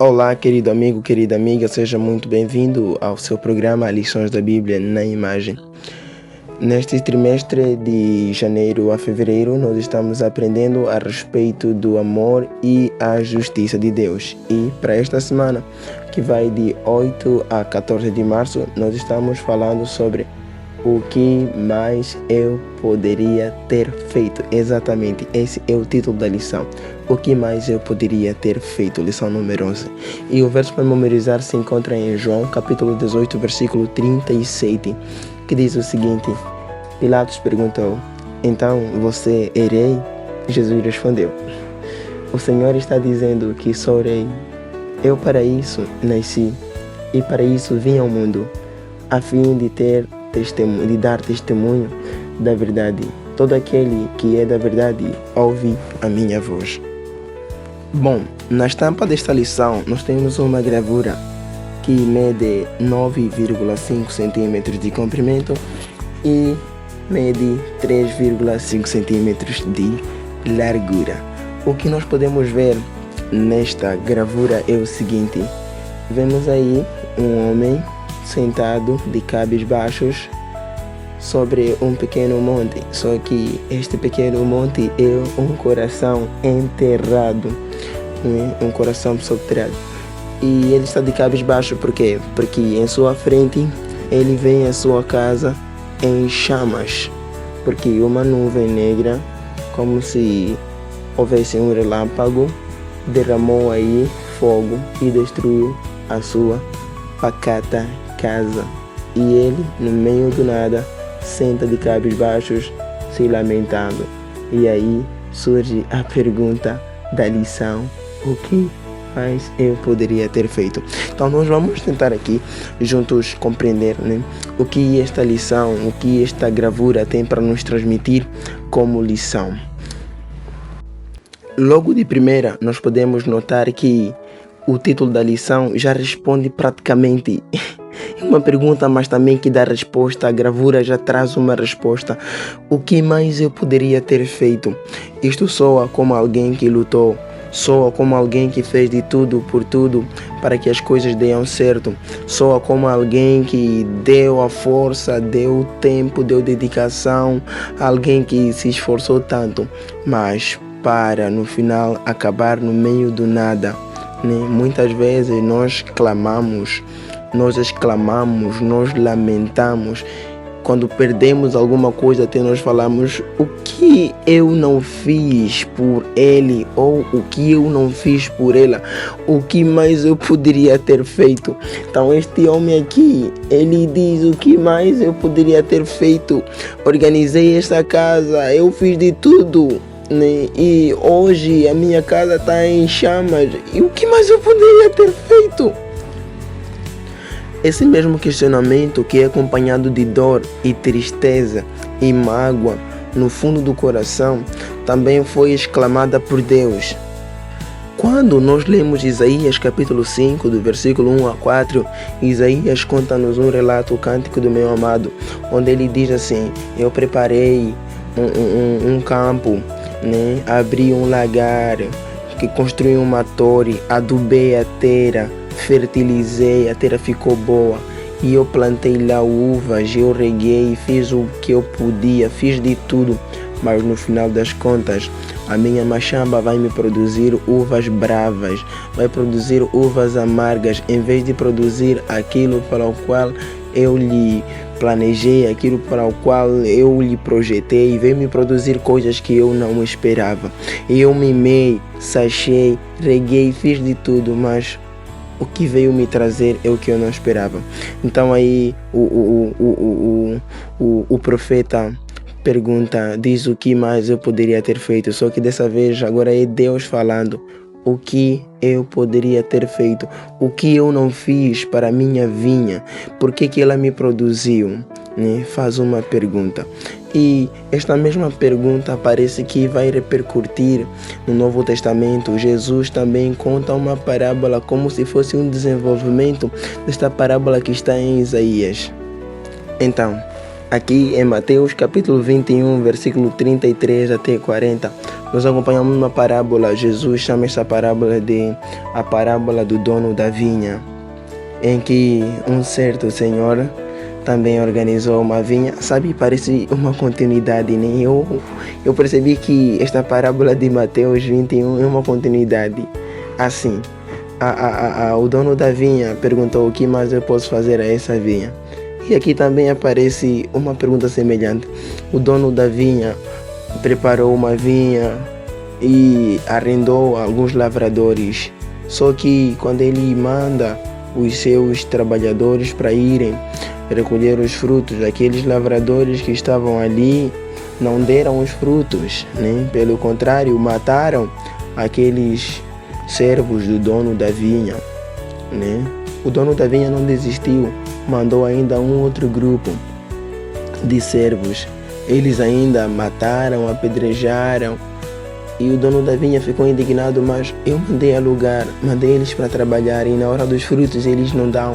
Olá, querido amigo, querida amiga, seja muito bem-vindo ao seu programa Lições da Bíblia na Imagem. Neste trimestre de janeiro a fevereiro, nós estamos aprendendo a respeito do amor e a justiça de Deus. E para esta semana, que vai de 8 a 14 de março, nós estamos falando sobre o que mais eu poderia ter feito. Exatamente, esse é o título da lição. O que mais eu poderia ter feito, lição número 11. E o verso para memorizar se encontra em João, capítulo 18, versículo 37, que diz o seguinte: Pilatos perguntou: então você é rei? Jesus respondeu: o Senhor está dizendo que sou rei. Eu para isso nasci e para isso vim ao mundo, a fim de dar testemunho da verdade. Todo aquele que é da verdade ouve a minha voz. Bom, na estampa desta lição nós temos uma gravura que mede 9,5 cm de comprimento e mede 3,5 cm de largura. O que nós podemos ver nesta gravura é o seguinte: vemos aí um homem sentado de cabisbaixos sobre um pequeno monte, só que este pequeno monte é um coração enterrado, um coração subterrâneo. E ele está de cabisbaixo por quê? Porque em sua frente ele vê a sua casa em chamas, porque uma nuvem negra, como se houvesse um relâmpago, derramou aí fogo e destruiu a sua pacata casa. E ele, no meio do nada, senta de cabisbaixos, se lamentando. E aí surge a pergunta da lição: o que mais eu poderia ter feito? Então nós vamos tentar aqui juntos compreender, o que esta lição, o que esta gravura tem para nos transmitir como lição. Logo de primeira, nós podemos notar que o título da lição já responde praticamente uma pergunta, mas também que dá resposta. A gravura já traz uma resposta. O que mais eu poderia ter feito? Isto soa como alguém que lutou, soa como alguém que fez de tudo por tudo para que as coisas deem certo, soa como alguém que deu a força, deu tempo, deu dedicação, alguém que se esforçou tanto, mas para no final acabar no meio do nada. Muitas vezes nós clamamos, nós exclamamos, nós lamentamos. Quando perdemos alguma coisa, até nós falamos: o que eu não fiz por ele, ou o que eu não fiz por ela, o que mais eu poderia ter feito? Então este homem aqui, ele diz: o que mais eu poderia ter feito? Organizei esta casa, eu fiz de tudo, e hoje a minha casa está em chamas. E o que mais eu poderia ter feito? Esse mesmo questionamento, que é acompanhado de dor e tristeza e mágoa no fundo do coração, também foi exclamada por Deus. Quando nós lemos Isaías capítulo 5, do versículo 1 a 4, Isaías conta-nos um relato, o cântico do meu amado, onde ele diz assim: eu preparei um campo, abri um lagar, que construí uma torre, adubei a terra, fertilizei, a terra ficou boa, e eu plantei lá uvas, eu reguei, fiz o que eu podia, fiz de tudo, mas no final das contas a minha machamba vai me produzir uvas bravas, vai produzir uvas amargas, em vez de produzir aquilo para o qual eu lhe planejei, aquilo para o qual eu lhe projetei, veio me produzir coisas que eu não esperava. E eu mimei, sachei, reguei, fiz de tudo, mas o que veio me trazer é o que eu não esperava. Então aí o profeta pergunta, diz: o que mais eu poderia ter feito? Só que dessa vez agora é Deus falando: o que eu poderia ter feito? O que eu não fiz para a minha vinha? Por que ela me produziu? Faz uma pergunta. E esta mesma pergunta parece que vai repercutir no Novo Testamento. Jesus também conta uma parábola, como se fosse um desenvolvimento desta parábola que está em Isaías. Então, Aqui em Mateus capítulo 21, versículo 33 até 40, nós acompanhamos uma parábola. Jesus chama esta parábola de a parábola do dono da vinha, em que um certo senhor também organizou uma vinha. Sabe, parece uma continuidade, né? Eu percebi que esta parábola de Mateus 21 é uma continuidade. Assim, o dono da vinha perguntou: o que mais eu posso fazer a essa vinha? E aqui também aparece uma pergunta semelhante. O dono da vinha preparou uma vinha e arrendou alguns lavradores. Só que quando ele manda os seus trabalhadores para irem recolher os frutos, aqueles lavradores que estavam ali não deram os frutos, né? Pelo contrário, mataram aqueles servos do dono da vinha, né? O dono da vinha não desistiu, mandou ainda um outro grupo de servos. Eles ainda mataram, apedrejaram, e o dono da vinha ficou indignado. Mas eu mandei alugar, mandei eles para trabalhar, e na hora dos frutos eles não dão.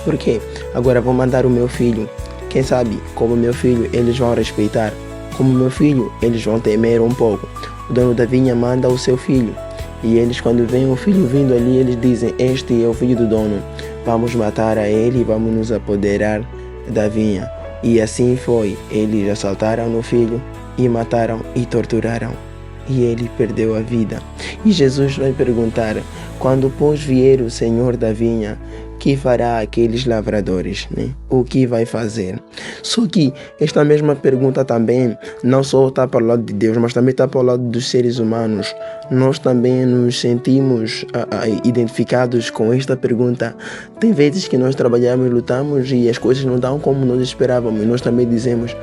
Por quê? Agora vou mandar o meu filho. Quem sabe, como meu filho, eles vão respeitar. Como meu filho, eles vão temer um pouco. O dono da vinha manda o seu filho. E eles, quando veem o filho vindo ali, eles dizem: este é o filho do dono. Vamos matar a ele e vamos nos apoderar da vinha. E assim foi. Eles assaltaram no filho e mataram e torturaram. E ele perdeu a vida. E Jesus vai perguntar: quando pois vier o Senhor da vinha, que fará aqueles lavradores, né? O que vai fazer? Só que esta mesma pergunta também não só está para o lado de Deus, mas também está para o lado dos seres humanos. Nós também nos sentimos identificados com esta pergunta. Tem vezes que nós trabalhamos, lutamos e as coisas não dão como nós esperávamos. Nós também dizemos: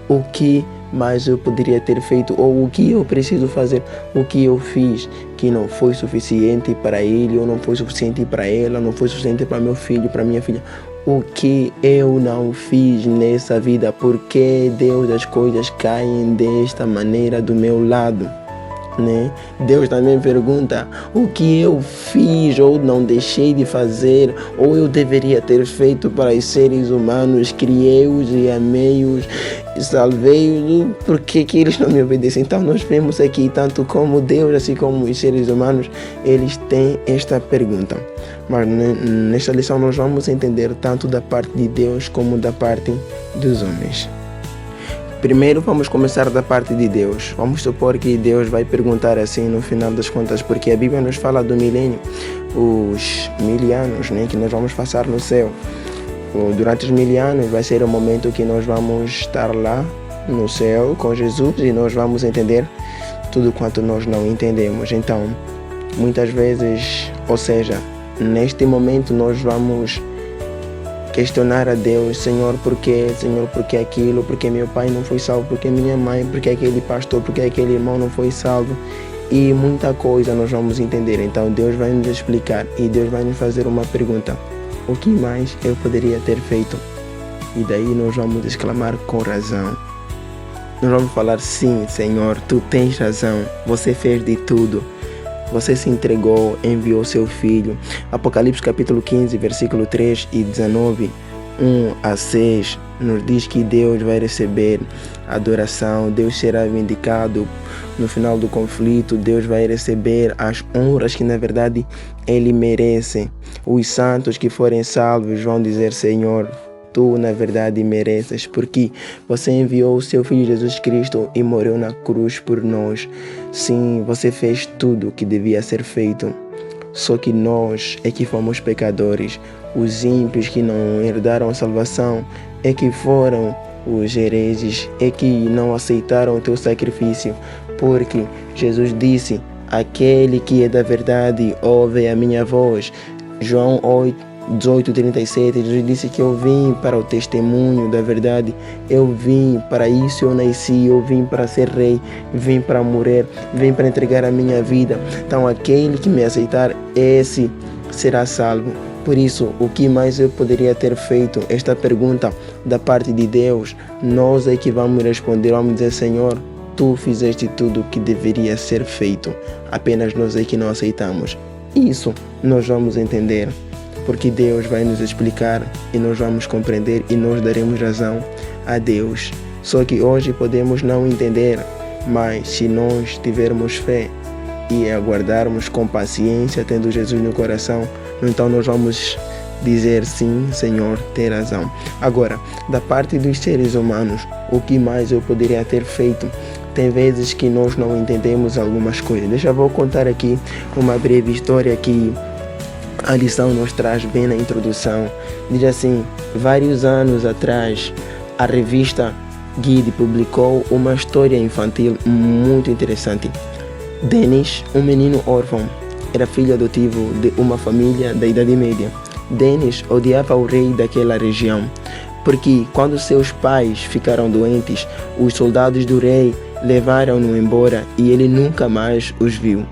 o que mais eu poderia ter feito? Ou o que eu preciso fazer? O que eu fiz que não foi suficiente para ele, ou não foi suficiente para ela, não foi suficiente para meu filho, para minha filha? O que eu não fiz nessa vida? Por que, Deus, as coisas caem desta maneira do meu lado, né? Deus também pergunta: o que eu fiz ou não deixei de fazer, ou eu deveria ter feito para os seres humanos? Criei-os e amei-os, salvei-os, por que eles não me obedecem? Então nós vemos aqui, tanto como Deus, assim como os seres humanos, eles têm esta pergunta. Mas nesta lição nós vamos entender tanto da parte de Deus como da parte dos homens. Primeiro vamos começar da parte de Deus. Vamos supor que Deus vai perguntar assim no final das contas, porque a Bíblia nos fala do milênio, os 1000 anos, né, que nós vamos passar no céu. Durante os 1000 anos vai ser o momento que nós vamos estar lá no céu com Jesus e nós vamos entender tudo quanto nós não entendemos. Então, muitas vezes, ou seja, neste momento nós vamos questionar a Deus: Senhor, por quê? Senhor, por que aquilo? Por que meu pai não foi salvo? Por que minha mãe? Por que aquele pastor? Por que aquele irmão não foi salvo? E muita coisa nós vamos entender. Então Deus vai nos explicar e Deus vai nos fazer uma pergunta: o que mais eu poderia ter feito? E daí nós vamos exclamar com razão. Nós vamos falar: sim, Senhor, tu tens razão. Você fez de tudo. Você se entregou, enviou seu filho. Apocalipse capítulo 15, versículo 3 e 19, 1 a 6, nos diz que Deus vai receber adoração. Deus será vindicado no final do conflito. Deus vai receber as honras que na verdade Ele merece. Os santos que forem salvos vão dizer: Senhor, tu na verdade mereces, porque você enviou o seu Filho Jesus Cristo e morreu na cruz por nós. Sim, você fez tudo o que devia ser feito. Só que nós é que fomos pecadores. Os ímpios que não herdaram a salvação é que foram os hereges, é que não aceitaram o teu sacrifício. Porque Jesus disse: aquele que é da verdade ouve a minha voz. João 18:37, Jesus disse que eu vim para o testemunho da verdade. Eu vim para isso, eu nasci, eu vim para ser rei, vim para morrer, vim para entregar a minha vida. Então aquele que me aceitar, esse será salvo. Por isso, o que mais eu poderia ter feito? Esta pergunta da parte de Deus, nós é que vamos responder. Vamos dizer: Senhor, tu fizeste tudo o que deveria ser feito. Apenas nós é que não aceitamos. Isso nós vamos entender, porque Deus vai nos explicar e nós vamos compreender e nós daremos razão a Deus. Só que hoje podemos não entender, mas se nós tivermos fé e aguardarmos com paciência, tendo Jesus no coração, então nós vamos dizer sim, Senhor, tem razão. Agora, da parte dos seres humanos, o que mais eu poderia ter feito? Tem vezes que nós não entendemos algumas coisas. Eu vou contar aqui uma breve história que a lição nos traz bem na introdução. Diz assim: vários anos atrás, a revista Guide publicou uma história infantil muito interessante. Dennis, um menino órfão, era filho adotivo de uma família da Idade Média. Dennis odiava o rei daquela região, porque quando seus pais ficaram doentes, os soldados do rei levaram-no embora e ele nunca mais os viu.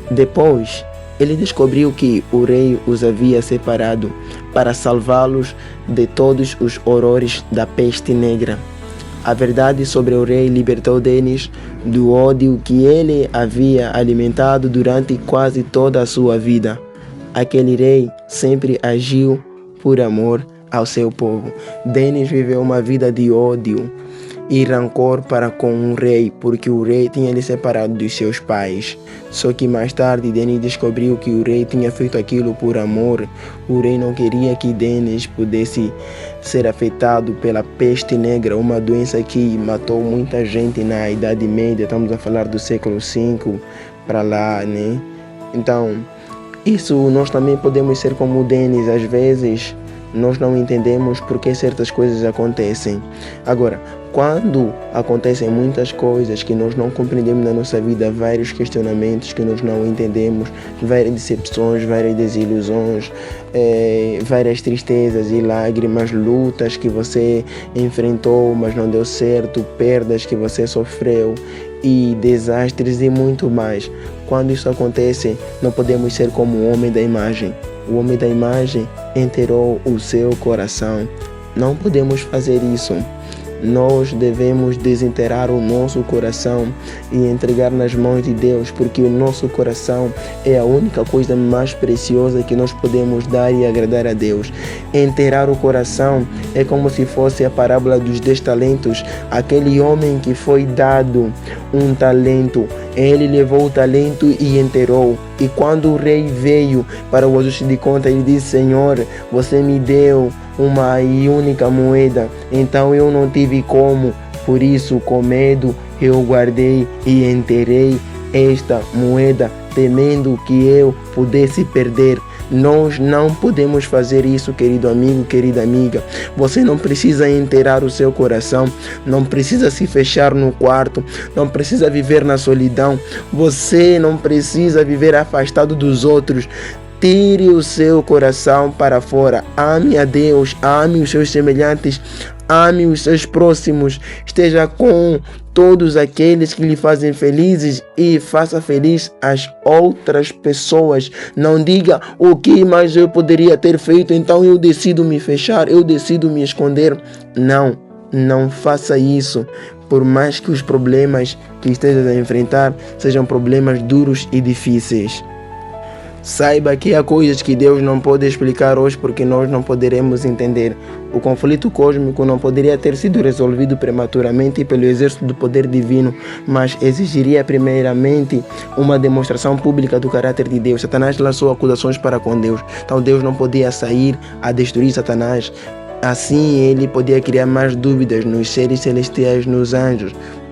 Depois, ele descobriu que o rei os havia separado para salvá-los de todos os horrores da peste negra. A verdade sobre o rei libertou Dennis do ódio que ele havia alimentado durante quase toda a sua vida. Aquele rei sempre agiu por amor ao seu povo. Dennis viveu uma vida de ódio e rancor para com o rei, porque o rei tinha lhe separado dos seus pais. Só que mais tarde Dennis descobriu que o rei tinha feito aquilo por amor. O rei não queria que Dennis pudesse ser afetado pela peste negra, uma doença que matou muita gente na Idade Média. Estamos a falar do século V para lá, né? Então, isso nós também podemos ser como Dennis. Às vezes nós não entendemos por que certas coisas acontecem. Agora, quando acontecem muitas coisas que nós não compreendemos na nossa vida, vários questionamentos que nós não entendemos, várias decepções, várias desilusões, várias tristezas e lágrimas, lutas que você enfrentou, mas não deu certo, perdas que você sofreu e desastres e muito mais. Quando isso acontece, não podemos ser como o homem da imagem. O homem da imagem enterrou o seu coração. Não podemos fazer isso. Nós devemos desenterrar o nosso coração e entregar nas mãos de Deus, porque o nosso coração é a única coisa mais preciosa que nós podemos dar e agradar a Deus. Enterrar o coração é como se fosse a parábola dos 10 talentos. Aquele homem que foi dado um talento, ele levou o talento e enterrou. E quando o rei veio para o ajuste de conta, ele disse: Senhor, você me deu uma única moeda, então eu não tive como, por isso com medo eu guardei e enterrei esta moeda, temendo que eu pudesse perder. Nós não podemos fazer isso, querido amigo, querida amiga. Você não precisa enterrar o seu coração, não precisa se fechar no quarto, não precisa viver na solidão, você não precisa viver afastado dos outros. Tire o seu coração para fora. Ame a Deus, ame os seus semelhantes, ame os seus próximos. Esteja com todos aqueles que lhe fazem felizes e faça feliz as outras pessoas. Não diga: o que mais eu poderia ter feito, então eu decido me fechar, eu decido me esconder. Não faça isso. Por mais que os problemas que estejas a enfrentar sejam problemas duros e difíceis, saiba que há coisas que Deus não pode explicar hoje porque nós não poderemos entender. O conflito cósmico não poderia ter sido resolvido prematuramente pelo exército do poder divino, mas exigiria primeiramente uma demonstração pública do caráter de Deus. Satanás lançou acusações para com Deus, então Deus não podia sair a destruir Satanás. Assim ele podia criar mais dúvidas nos seres celestiais, nos anjos.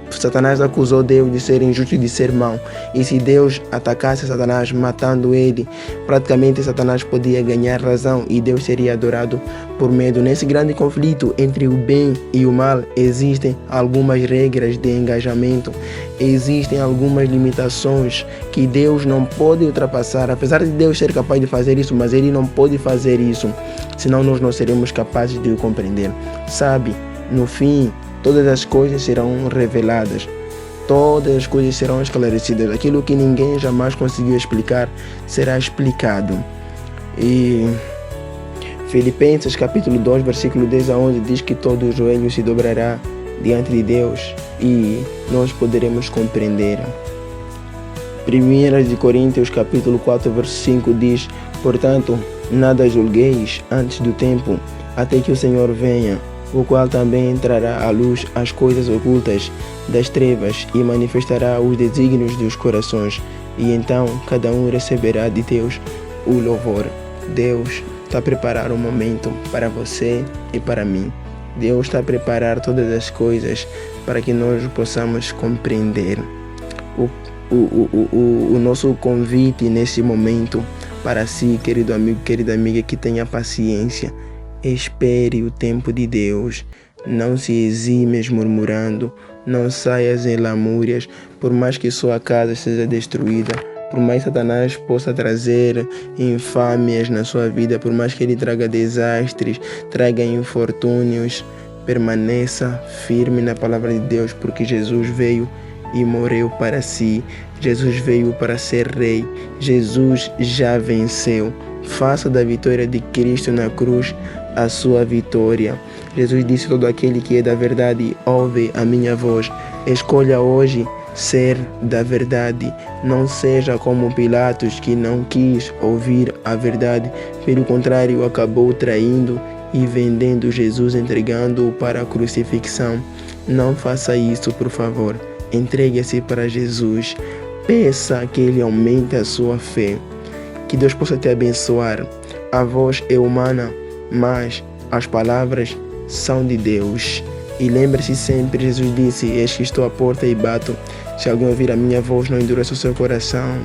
Satanás acusou Deus de ser injusto e de ser mau. E se Deus atacasse Satanás matando ele, praticamente Satanás podia ganhar razão e Deus seria adorado por medo. Nesse grande conflito entre o bem e o mal, existem algumas regras de engajamento, existem algumas limitações que Deus não pode ultrapassar. Apesar de Deus ser capaz de fazer isso, mas Ele não pode fazer isso, senão nós não seremos capazes de o compreender. Sabe, no fim, todas as coisas serão reveladas, todas as coisas serão esclarecidas. Aquilo que ninguém jamais conseguiu explicar será explicado. E Filipenses capítulo 2, versículo 10 a 11 diz que todo joelho se dobrará diante de Deus e nós poderemos compreender. 1 Coríntios capítulo 4, versículo 5 diz: portanto, nada julgueis antes do tempo, até que o Senhor venha, o qual também trará à luz as coisas ocultas das trevas e manifestará os desígnios dos corações. E então cada um receberá de Deus o louvor. Deus está a preparar um momento para você e para mim. Deus está a preparar todas as coisas para que nós possamos compreender. O nosso convite nesse momento para si, querido amigo, querida amiga, que tenha paciência. Espere o tempo de Deus. Não se eximes murmurando. Não saias em lamúrias, por mais que sua casa seja destruída. Por mais que Satanás possa trazer infâmias na sua vida, por mais que ele traga desastres, traga infortúnios, permaneça firme na palavra de Deus, porque Jesus veio e morreu para si. Jesus veio para ser rei. Jesus já venceu. Faça da vitória de Cristo na cruz a sua vitória. Jesus disse: todo aquele que é da verdade ouve a minha voz. Escolha hoje ser da verdade. Não seja como Pilatos, que não quis ouvir a verdade. Pelo contrário, acabou traindo e vendendo Jesus, entregando-o para a crucifixão. Não faça isso, por favor. Entregue-se para Jesus. Peça que Ele aumente a sua fé. Que Deus possa te abençoar. A voz é humana, mas as palavras são de Deus. E lembre-se sempre, Jesus disse: eis que estou à porta e bato. Se alguém ouvir a minha voz, não endureça o seu coração.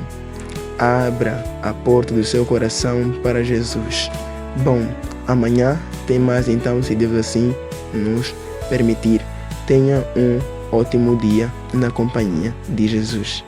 Abra a porta do seu coração para Jesus. Bom, amanhã tem mais, então, se Deus assim nos permitir. Tenha um ótimo dia na companhia de Jesus.